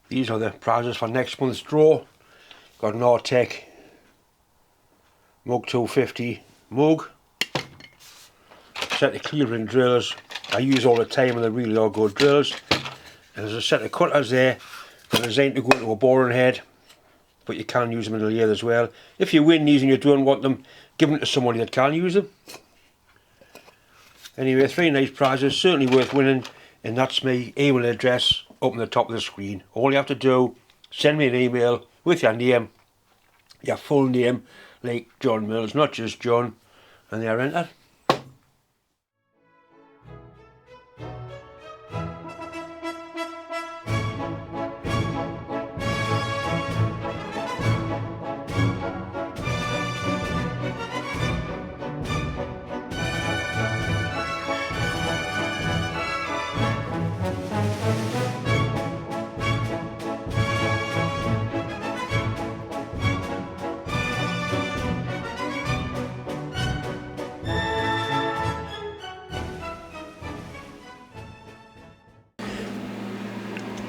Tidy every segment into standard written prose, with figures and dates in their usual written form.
These are the prizes for next month's draw. Got an Artec Mug 250 mug, set of clearing drills I use all the time and they really are good drills, and there's a set of cutters there that are designed to go into a boring head, but you can use them in the lathe as well. If you win these and you don't want them, give them to somebody that can use them. Anyway, 3 nice prizes, certainly worth winning, and that's my email address up on the top of the screen. All you have to do, send me an email with your name, your full name, like John Mills, not just John, and they're entered.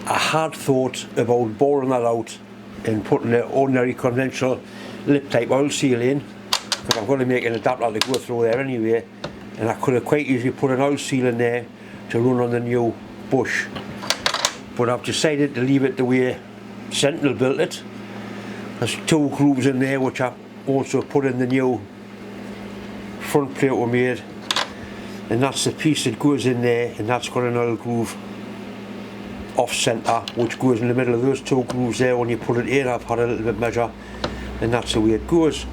I had thought about boring that out and putting an ordinary conventional lip type oil seal in, because I'm going to make an adapter to go through there anyway, and I could have quite easily put an oil seal in there to run on the new bush, but I've decided to leave it the way Sentinel built it. There's 2 grooves in there which I also put in the new front plate we made, and that's the piece that goes in there, and that's got an oil groove off centre which goes in the middle of those 2 grooves there. When you put it in, I've had a little bit measure, and that's the way it goes.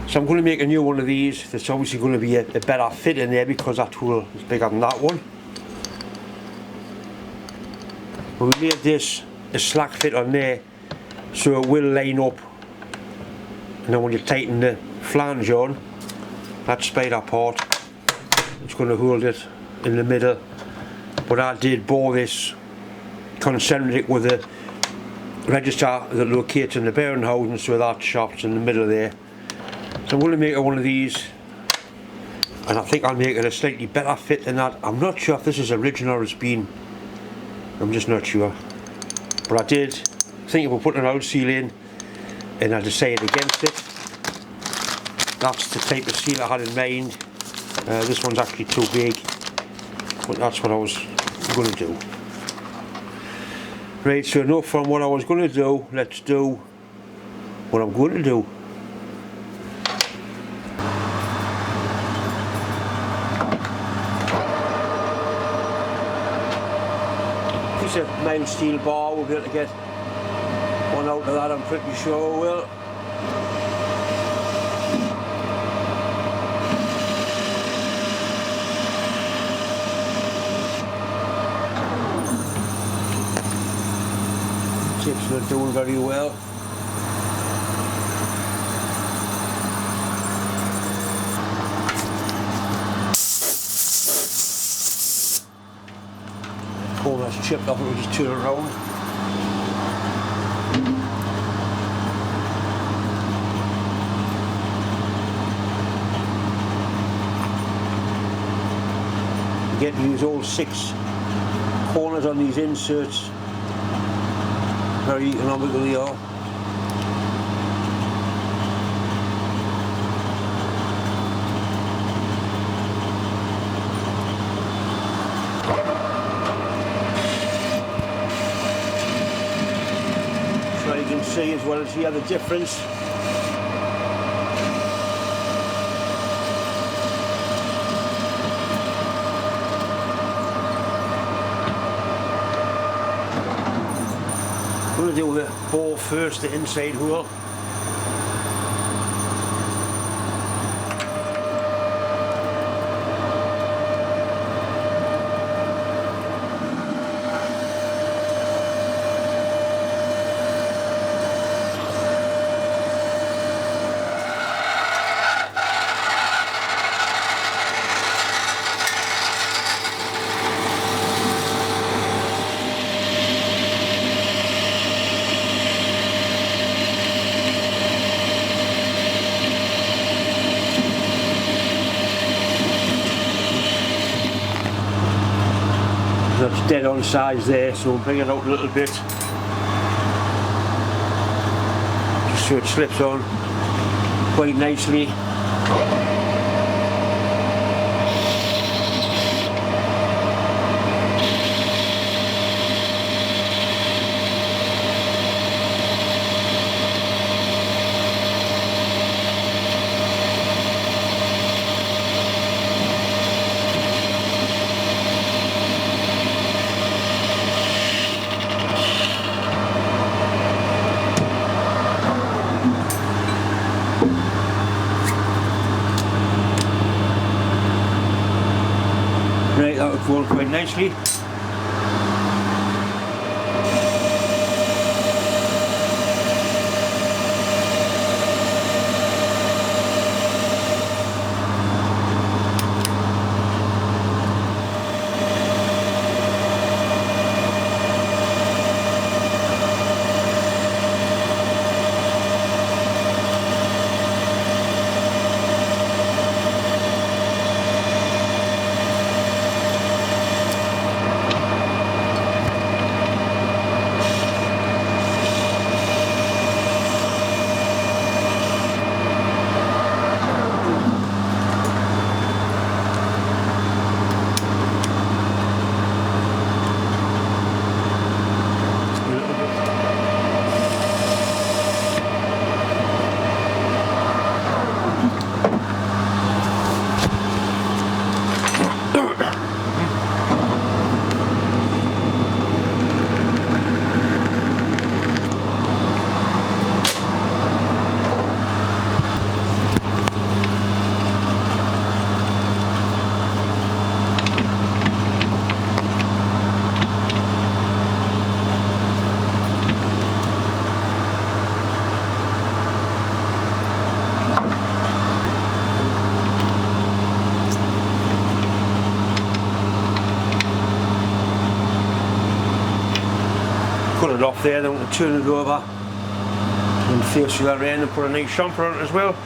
So I'm going to make a new one of these that's obviously going to be a better fit in there, because that tool is bigger than that one. But we made this a slack fit on there so it will line up, and then when you tighten the flange on, that spider part, it's going to hold it in the middle. But I did bore this concentric with a register that locates in the bearing housing, so that shaft's in the middle there. So I'm going to make one of these, and I think I'll make it a slightly better fit than that. I'm not sure if this is original or it's been, I'm just not sure. But I did think about putting an oil seal in, and I decided against it. That's the type of seal I had in mind. This one's actually too big, but that's what I was going to do. Right, so enough from what I was going to do, let's do what I'm going to do. Piece of mild steel bar, we'll be able to get one out of that, I'm pretty sure we will. Chips are doing very well. Corner's chipped off, it will just turn around. You get to use all 6 corners on these inserts. Very economical they are. So you can see as well as here the difference. I'm going to do the bore first, the inside hole. That's dead on size there, so we'll bring it out a little bit. so it slips on quite nicely. Right, that would go on quite nicely. Cut it off there, then we can turn it over and face the other end and put a nice chamfer on it as well.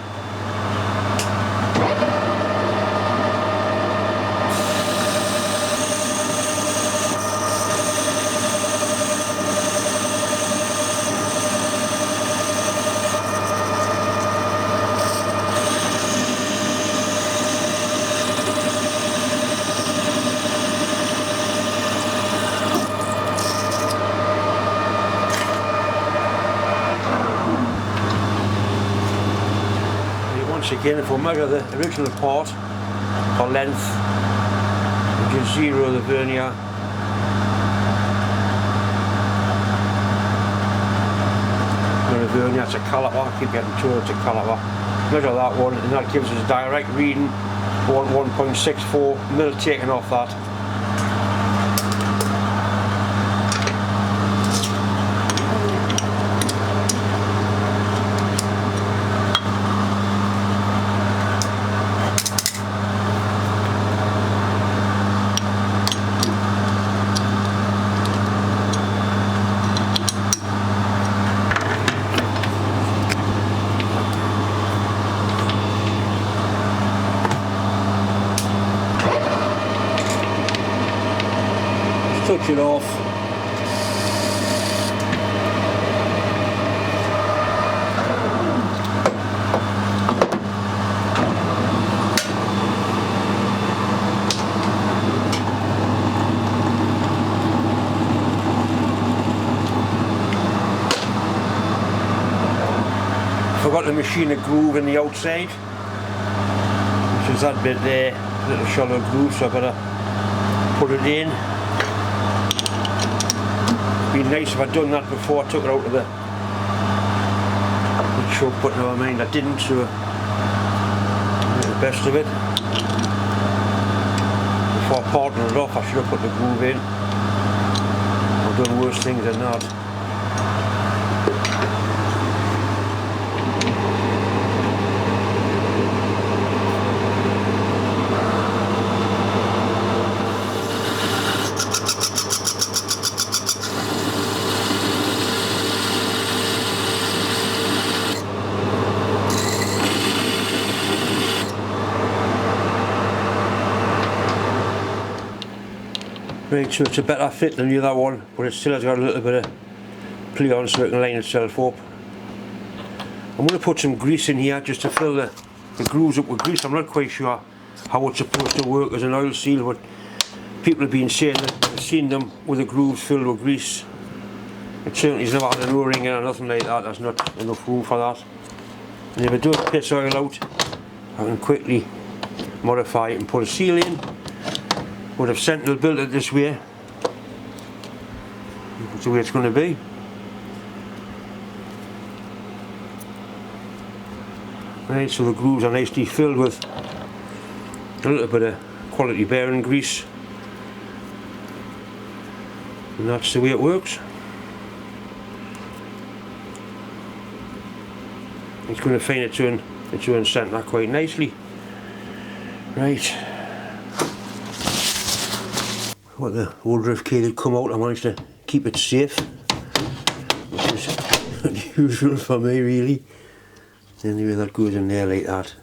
Once again, if we measure the original part for length, we just zero the vernier. The vernier, it's a caliper, I keep getting told it's a caliper. Measure that one, and that gives us a direct reading. 1.64 mil taken off that. Touch it off. Forgot to machine a groove in the outside, which is that bit there, little shallow groove, so I better put it in. It'd be nice if I'd done that before I took it out of the choke, but never mind, I didn't, so I made the best of it. Before parting it off, I should have put the groove in. I've done worse things than that. Right, so it's a better fit than the other one, but it still has got a little bit of play on so it can line itself up. I'm going to put some grease in here just to fill the grooves up with grease. I'm not quite sure how it's supposed to work as an oil seal, but people have been saying that they've seen them with the grooves filled with grease. It certainly has never had an O-ring in or nothing like that. There's not enough room for that. And if it does piss oil out, I can quickly modify it and put a seal in. But if Sentinel built it this way, that's the way it's going to be. Right, so the grooves are nicely filled with a little bit of quality bearing grease, and that's the way it works. It's going to find its own centre quite nicely. Right, what the old drift key had come out, I managed to keep it safe, which is unusual for me really. Anyway, that goes in there like that.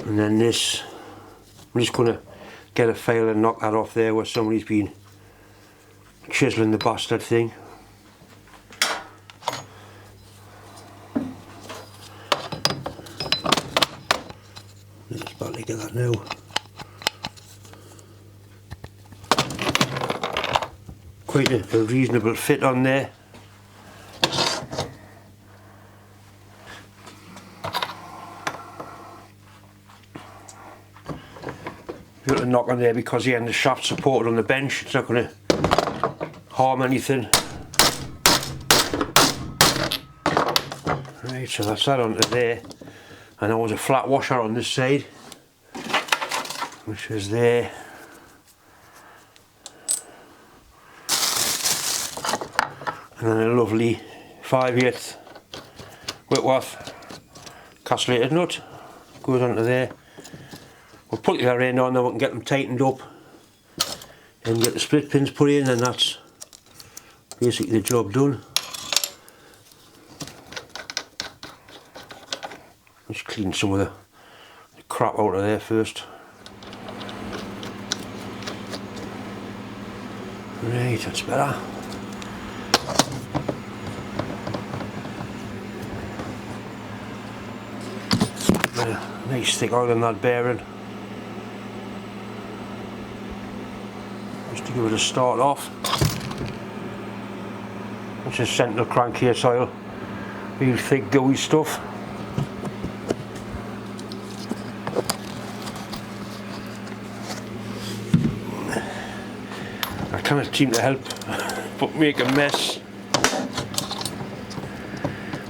And then this, I'm just going to get a file and knock that off there where somebody's been chiseling the bastard thing. Let's badly get that now. Quite a reasonable fit on there. A little knock on there because the end of the shaft's supported on the bench. It's not going to harm anything. Right, so that's that onto there. And there was a flat washer on this side, which is there. And then a lovely 5/8 Whitworth castellated nut goes onto there. We'll put the end on, then we can get them tightened up and get the split pins put in, and that's basically the job done. Just clean some of the crap out of there first. Right, that's better. Got a nice thick oil in that bearing. Just to give it a start off. This is Sentinel crankcase oil. Real thick gooey stuff. I can't seem to help but make a mess.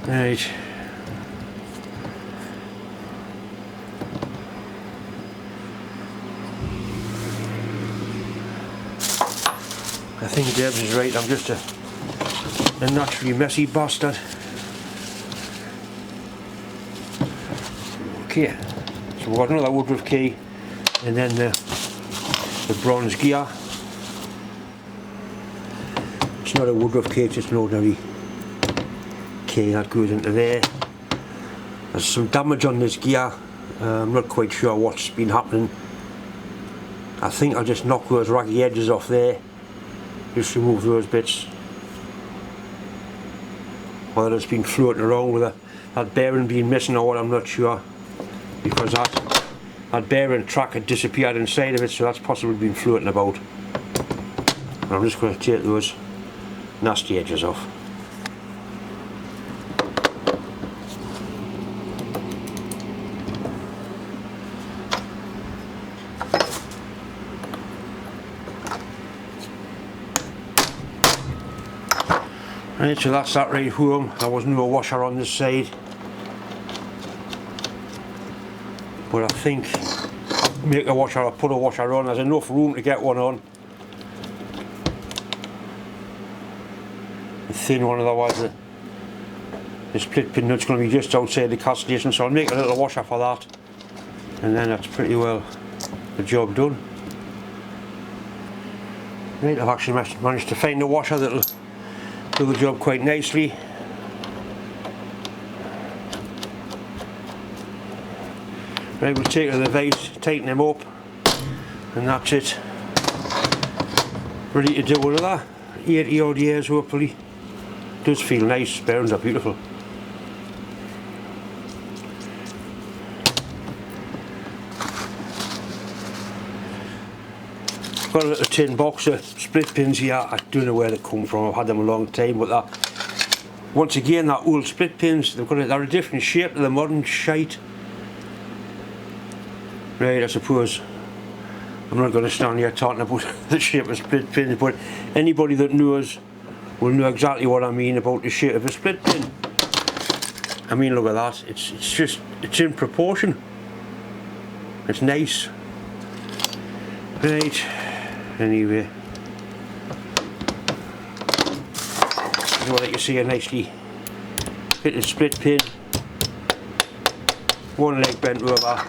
Right. I think Debs is right, I'm just a naturally messy bastard. Okay, so we've got another Woodruff key and then the bronze gear. It's not a Woodruff key, it's just an ordinary key that goes into there. There's some damage on this gear. I'm not quite sure what's been happening. I think I'll just knock those raggy edges off there. Just remove those bits. Whether it's been floating around with that bearing being missing or what, I'm not sure. Because that bearing track had disappeared inside of it, so that's possibly been floating about. And I'm just going to take those nasty edges off. Right, so that's that right home. There was no washer on this side, but I think make a washer or put a washer on. There's enough room to get one on. A thin one, otherwise the split pin nut's going to be just outside the cast station, so I'll make a little washer for that, and then that's pretty well the job done. Right, I've actually managed to find a washer that'll do the job quite nicely. Right, we'll take it to the vise, tighten them up, and that's it. Ready to do another. 80 odd years hopefully. Does feel nice, bearings are beautiful. Got a little tin box of split pins here. I don't know where they come from, I've had them a long time, but once again, that old split pins, they're a different shape to the modern shite. Right, I suppose I'm not going to stand here talking about the shape of split pins, but anybody that knows will know exactly what I mean about the shape of a split pin. I mean, look at that, it's in proportion. It's nice. Right, anyway. So that you see a nicely fitted split pin. One leg bent over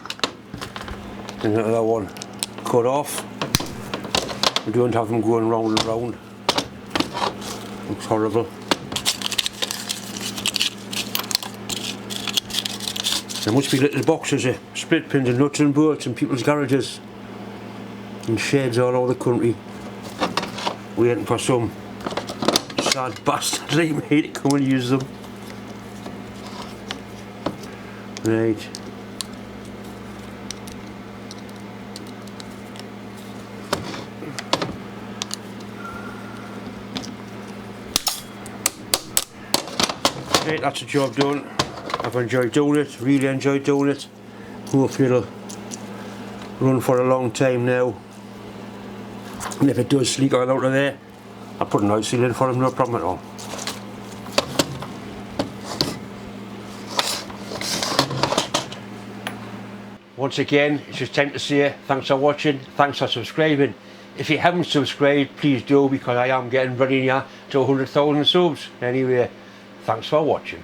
and another one cut off. We don't have them going round and round. Looks horrible. There must be little boxes of split pins and nuts and bolts in people's garages and sheds all over the country, waiting for some sad bastard like me to come and use them. Right. Right, that's the job done. I've enjoyed doing it, really enjoyed doing it. Hopefully it'll run for a long time now. And if it does leak all out of there, I'll put an oil seal in for them, no problem at all. Once again, it's just time to say thanks for watching, thanks for subscribing. If you haven't subscribed, please do, because I am getting very near to 100,000 subs. Anyway, thanks for watching.